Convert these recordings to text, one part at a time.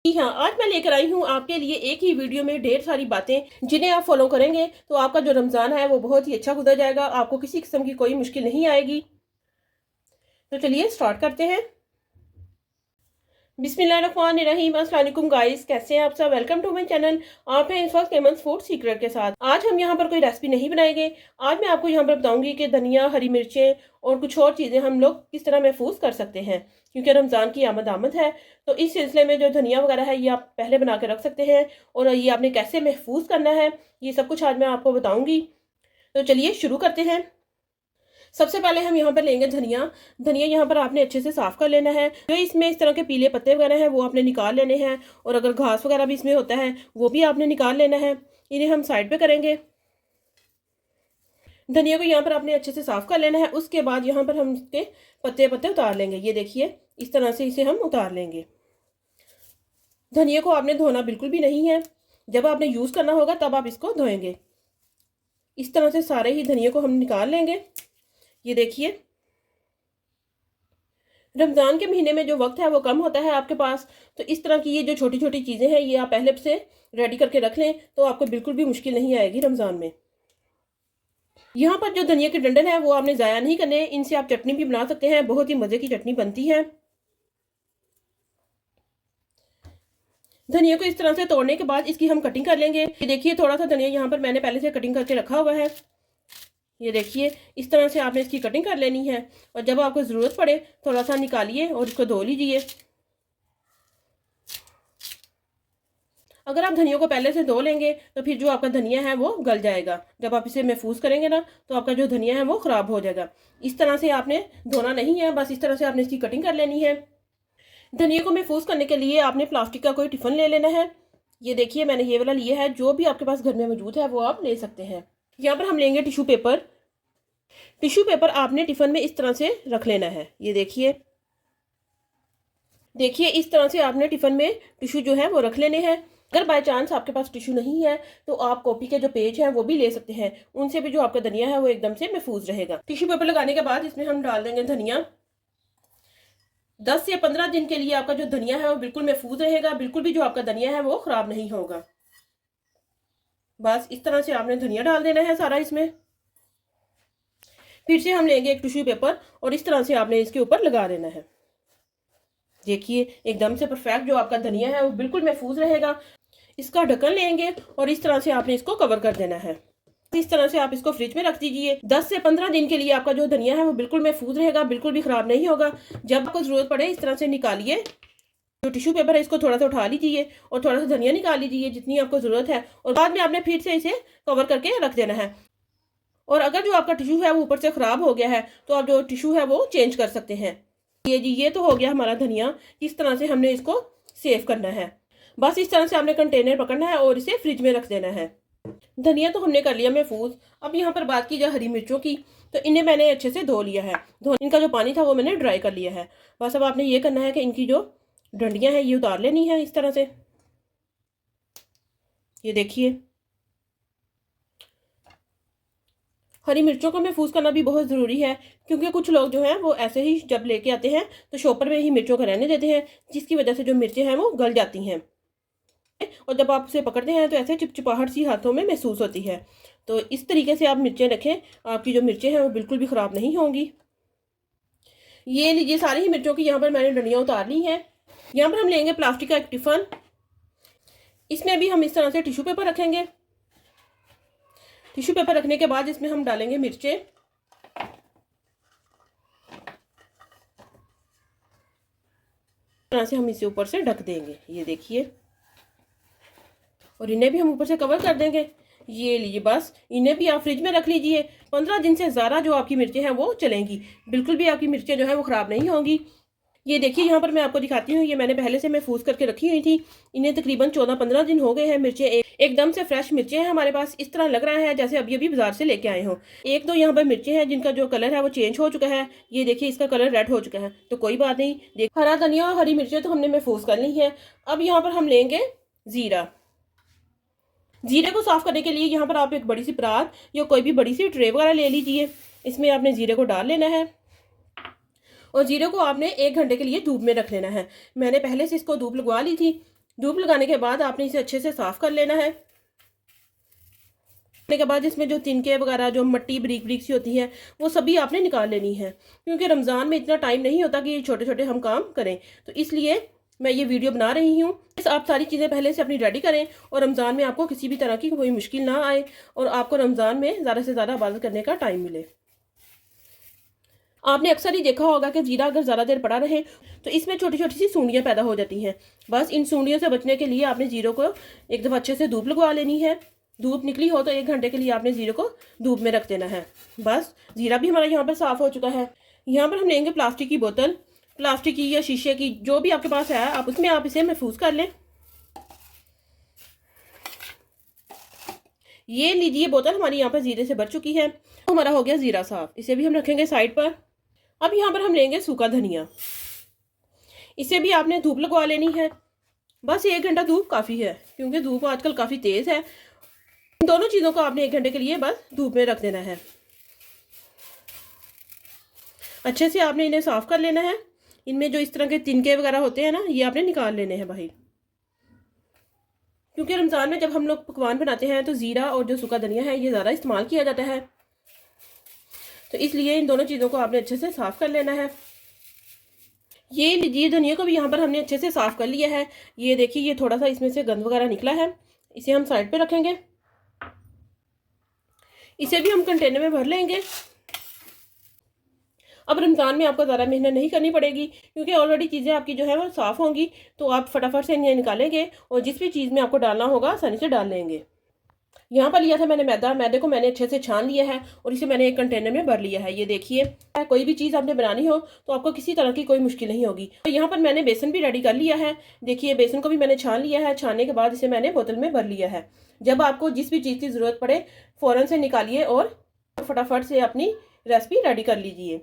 जी हाँ, आज मैं लेकर आई हूँ आपके लिए एक ही वीडियो में ढेर सारी बातें जिन्हें आप फॉलो करेंगे तो आपका जो रमज़ान है वो बहुत ही अच्छा गुजर जाएगा। आपको किसी किस्म की कोई मुश्किल नहीं आएगी। तो चलिए स्टार्ट करते हैं। बिस्मिल्लाहिर्रहमानिर्रहीम। अस्सलाम वालेकुम गाइस, कैसे हैं आप सब। Welcome to my channel. आप हैं इस वक्त हेमंत फूड सीक्रेट के साथ। आज हम यहाँ पर कोई रेसिपी नहीं बनाएंगे। आज मैं आपको यहाँ पर बताऊंगी कि धनिया, हरी मिर्चें और कुछ और चीज़ें हम लोग किस तरह महफूज कर सकते हैं, क्योंकि रमज़ान की आमद है। तो इस सिलसिले में जो धनिया वगैरह है ये आप पहले बना के रख सकते हैं और ये आपने कैसे महफूज करना है ये सब कुछ आज मैं आपको बताऊंगी। तो चलिए शुरू करते हैं। सबसे पहले हम यहाँ पर लेंगे धनिया। धनिया यहाँ पर आपने अच्छे से साफ कर लेना है। जो इसमें इस तरह के पीले पत्ते वगैरह हैं वो आपने निकाल लेने हैं, और अगर घास वगैरह भी इसमें होता है वो भी आपने निकाल लेना है। इन्हें हम साइड पे करेंगे। धनिया को यहाँ पर आपने अच्छे से साफ कर लेना है। उसके बाद यहाँ पर हम इसके पत्ते पत्ते उतार लेंगे। ये देखिए, इस तरह से इसे हम उतार लेंगे। धनिया को आपने धोना बिल्कुल भी नहीं है। जब आपने यूज़ करना होगा तब आप इसको धोएंगे। इस तरह से सारे ही धनिया को हम निकाल लेंगे। ये देखिए, रमज़ान के महीने में जो वक्त है वो कम होता है आपके पास, तो इस तरह की ये जो छोटी छोटी चीज़ें हैं ये आप पहले से रेडी करके रख लें तो आपको बिल्कुल भी मुश्किल नहीं आएगी रमज़ान में। यहाँ पर जो धनिया के डंडल है वो आपने ज़ाया नहीं करने। इनसे आप चटनी भी बना सकते हैं, बहुत ही मज़े की चटनी बनती है। धनिया को इस तरह से तोड़ने के बाद इसकी हम कटिंग कर लेंगे। ये देखिए, थोड़ा सा धनिया यहाँ पर मैंने पहले से कटिंग करके रखा हुआ है। ये देखिए, इस तरह से आपने इसकी कटिंग कर लेनी है, और जब आपको ज़रूरत पड़े थोड़ा सा निकालिए और इसको धो लीजिए। अगर आप धनिया को पहले से धो लेंगे तो फिर जो आपका धनिया है वो गल जाएगा। जब आप इसे महफूज करेंगे ना तो आपका जो धनिया है वो ख़राब हो जाएगा। इस तरह से आपने धोना नहीं है, बस इस तरह से आपने इसकी कटिंग कर लेनी है। धनिया को महफूज करने के लिए आपने प्लास्टिक का कोई टिफ़िन ले लेना है। ये देखिए, मैंने ये वाला लिया है। जो भी आपके पास घर में मौजूद है वो आप ले सकते हैं। यहाँ पर हम लेंगे टिश्यू पेपर। टिश्यू पेपर आपने टिफ़िन में इस तरह से रख लेना है। ये देखिए, इस तरह से आपने टिफ़िन में टिश्यू जो है वो रख लेने हैं। अगर बाय चांस आपके पास टिश्यू नहीं है तो आप कॉपी के जो पेज हैं वो भी ले सकते हैं। उनसे भी जो आपका धनिया है वो एकदम से महफूज रहेगा। टिश्यू पेपर लगाने के बाद इसमें हम डाल देंगे धनिया। 10 से 15 दिन के लिए आपका जो धनिया है वो बिल्कुल महफूज रहेगा। बिल्कुल भी जो आपका धनिया है वो ख़राब नहीं होगा। बस इस तरह से आपने धनिया डाल देना है सारा इसमें। फिर से हम लेंगे एक टिश्यू पेपर और इस तरह से आपने इसके ऊपर लगा देना है। देखिए, एकदम से परफेक्ट जो आपका धनिया है वो बिल्कुल महफूज रहेगा। इसका ढक्कन लेंगे और इस तरह से आपने इसको कवर कर देना है। इस तरह से आप इसको फ्रिज में रख दीजिए। 10 से 15 दिन के लिए आपका जो धनिया है वो बिल्कुल महफूज रहेगा, बिल्कुल भी ख़राब नहीं होगा। जब आपको ज़रूरत पड़े इस तरह से निकालिए। जो टिश्यू पेपर है इसको थोड़ा सा उठा लीजिए और थोड़ा सा धनिया निकाल लीजिए जितनी आपको ज़रूरत है, और बाद में आपने फिर से इसे कवर करके रख देना है। और अगर जो आपका टिश्यू है वो ऊपर से ख़राब हो गया है तो आप जो टिश्यू है वो चेंज कर सकते हैं। ये जी, ये तो हो गया हमारा धनिया। इस तरह से हमने इसको सेव करना है। बस इस तरह से आपने कंटेनर पकड़ना है और इसे फ्रिज में रख देना है। धनिया तो हमने कर लिया महफूज। अब यहाँ पर बात की जाए हरी मिर्चों की, तो इन्हें मैंने अच्छे से धो लिया है। इनका जो पानी था वो मैंने ड्राई कर लिया है। बस अब आपने ये करना है कि इनकी जो डंडियाँ हैं ये उतार लेनी है इस तरह से। ये देखिए, हरी मिर्चों को महफूज करना भी बहुत ज़रूरी है, क्योंकि कुछ लोग जो हैं वो ऐसे ही जब लेके आते हैं तो शॉपर में ही मिर्चों को रहने देते हैं, जिसकी वजह से जो मिर्चें हैं वो गल जाती हैं, और जब आप उसे पकड़ते हैं तो ऐसे चिपचिपाहट सी हाथों में महसूस होती है। तो इस तरीके से आप मिर्चें रखें, आपकी जो मिर्चें हैं वो बिल्कुल भी ख़राब नहीं होंगी। ये लीजिए, सारी ही मिर्चों की यहाँ पर मैंने डंडियाँ उतार ली हैं। यहाँ पर हम लेंगे प्लास्टिक का एक टिफ़िन। इसमें भी हम इस तरह से टिश्यू पेपर रखेंगे। टिश्यू पेपर रखने के बाद इसमें हम डालेंगे मिर्चें। इस तरह से हम इसे ऊपर से ढक देंगे। ये देखिए, और इन्हें भी हम ऊपर से कवर कर देंगे। ये लीजिए, बस इन्हें भी आप फ्रिज में रख लीजिए। 15 दिन से ज़्यादा जो आपकी मिर्चें हैं वो चलेंगी। बिल्कुल भी आपकी मिर्चें जो है वो ख़राब नहीं होंगी। ये देखिए, यहाँ पर मैं आपको दिखाती हूँ। ये मैंने पहले से महफूज करके रखी हुई थी। इन्हें तकरीबन 14-15 दिन हो गए हैं। मिर्चें एकदम से फ्रेश मिर्चें हैं हमारे पास। इस तरह लग रहा है जैसे अभी अभी बाजार से लेके आए हों। एक दो यहाँ पर मिर्चें हैं जिनका जो कलर है वो चेंज हो चुका है। ये देखिए, इसका कलर रेड हो चुका है, तो कोई बात नहीं। देख, हरा धनिया और हरी मिर्चें तो हमने महफूज कर ली है। अब यहाँ पर हम लेंगे ज़ीरा। जीरे को साफ़ करने के लिए यहाँ पर आप एक बड़ी सी परात या कोई भी बड़ी सी ट्रे वगैरह ले लीजिए। इसमें आपने जीरे को डाल लेना है और जीरे को आपने 1 घंटे के लिए धूप में रख लेना है। मैंने पहले से इसको धूप लगवा ली थी। धूप लगाने के बाद आपने इसे अच्छे से साफ़ कर लेना है। करने के बाद इसमें जो तिनके वगैरह, जो मिट्टी ब्रीक ब्रीक सी होती है, वो सभी आपने निकाल लेनी है, क्योंकि रमज़ान में इतना टाइम नहीं होता कि छोटे छोटे हम काम करें, तो इसलिए मैं ये वीडियो बना रही हूँ। आप सारी चीज़ें पहले से अपनी रेडी करें और रमज़ान में आपको किसी भी तरह की कोई मुश्किल ना आए और आपको रमज़ान में ज़्यादा से ज़्यादा इबादत करने का टाइम मिले। आपने अक्सर ही देखा होगा कि जीरा अगर ज़्यादा देर पड़ा रहे तो इसमें छोटी छोटी सी सूंडियाँ पैदा हो जाती हैं। बस इन सूंडियों से बचने के लिए आपने जीरो को एक दफ़ा अच्छे से धूप लगवा लेनी है। धूप निकली हो तो 1 घंटे के लिए आपने जीरो को धूप में रख देना है। बस जीरा भी हमारा यहाँ पर साफ़ हो चुका है। यहाँ पर हम लेंगे प्लास्टिक की बोतल, प्लास्टिक की या शीशे की, जो भी आपके पास है, आप उसमें आप इसे महफूज कर लें। ये लीजिए, बोतल हमारी यहाँ पर जीरे से भर चुकी है, तो हमारा हो गया जीरा साफ। इसे भी हम रखेंगे साइड पर। अब यहाँ पर हम लेंगे सूखा धनिया, इसे भी आपने धूप लगवा लेनी है। बस 1 घंटा धूप काफ़ी है, क्योंकि धूप आजकल काफ़ी तेज़ है। इन दोनों चीज़ों को आपने 1 घंटे के लिए बस धूप में रख देना है। अच्छे से आपने इन्हें साफ़ कर लेना है। इनमें जो इस तरह के तिनके वगैरह होते हैं ना, ये आपने निकाल लेने हैं बाहर, क्योंकि रमज़ान में जब हम लोग पकवान बनाते हैं तो ज़ीरा और जो सूखा धनिया है ये ज़्यादा इस्तेमाल किया जाता है, तो इसलिए इन दोनों चीज़ों को आपने अच्छे से साफ़ कर लेना है। ये लीजिए, धनिया को भी यहाँ पर हमने अच्छे से साफ़ कर लिया है। ये देखिए, ये थोड़ा सा इसमें से गंद वगैरह निकला है, इसे हम साइड पे रखेंगे। इसे भी हम कंटेनर में भर लेंगे। अब रमज़ान में आपको ज़्यादा मेहनत नहीं करनी पड़ेगी, क्योंकि ऑलरेडी चीज़ें आपकी जो है वो साफ़ होंगी, तो आप फटाफट से इन्हें निकालेंगे और जिस भी चीज़ में आपको डालना होगा आसानी से डाल लेंगे। यहाँ पर लिया था मैंने मैदा, मैदे को मैंने अच्छे से छान लिया है और इसे मैंने एक कंटेनर में भर लिया है। ये देखिए, कोई भी चीज़ आपने बनानी हो तो आपको किसी तरह की कोई मुश्किल नहीं होगी। तो यहाँ पर मैंने बेसन भी रेडी कर लिया है। देखिए, बेसन को भी मैंने छान लिया है। छानने के बाद इसे मैंने बोतल में भर लिया है। जब आपको जिस भी चीज़ की ज़रूरत पड़े फ़ौरन से निकालिए और फटाफट से अपनी रेसिपी रेडी कर लीजिए।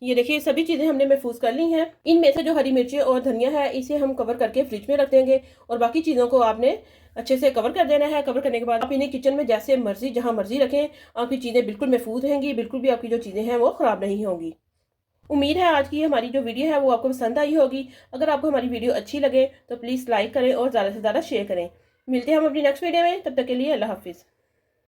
ये देखिए, सभी चीज़ें हमने महफूज कर ली हैं। इनमें से जो हरी मिर्ची और धनिया है, इसे हम कवर करके फ्रिज में रख देंगे और बाकी चीज़ों को आपने अच्छे से कवर कर देना है। कवर करने के बाद आप इन्हें किचन में जैसे मर्जी, जहाँ मर्जी रखें, आपकी चीज़ें बिल्कुल महफूज रहेंगी, बिल्कुल भी आपकी जो चीज़ें हैं वो ख़राब नहीं होंगी। उम्मीद है आज की हमारी जो वीडियो है वो आपको पसंद आई होगी। अगर आपको हमारी वीडियो अच्छी लगे तो प्लीज़ लाइक करें और ज़्यादा से ज़्यादा शेयर करें। मिलते हैं हम अपनी नेक्स्ट वीडियो में, तब तक के लिए अल्लाह हाफिज़।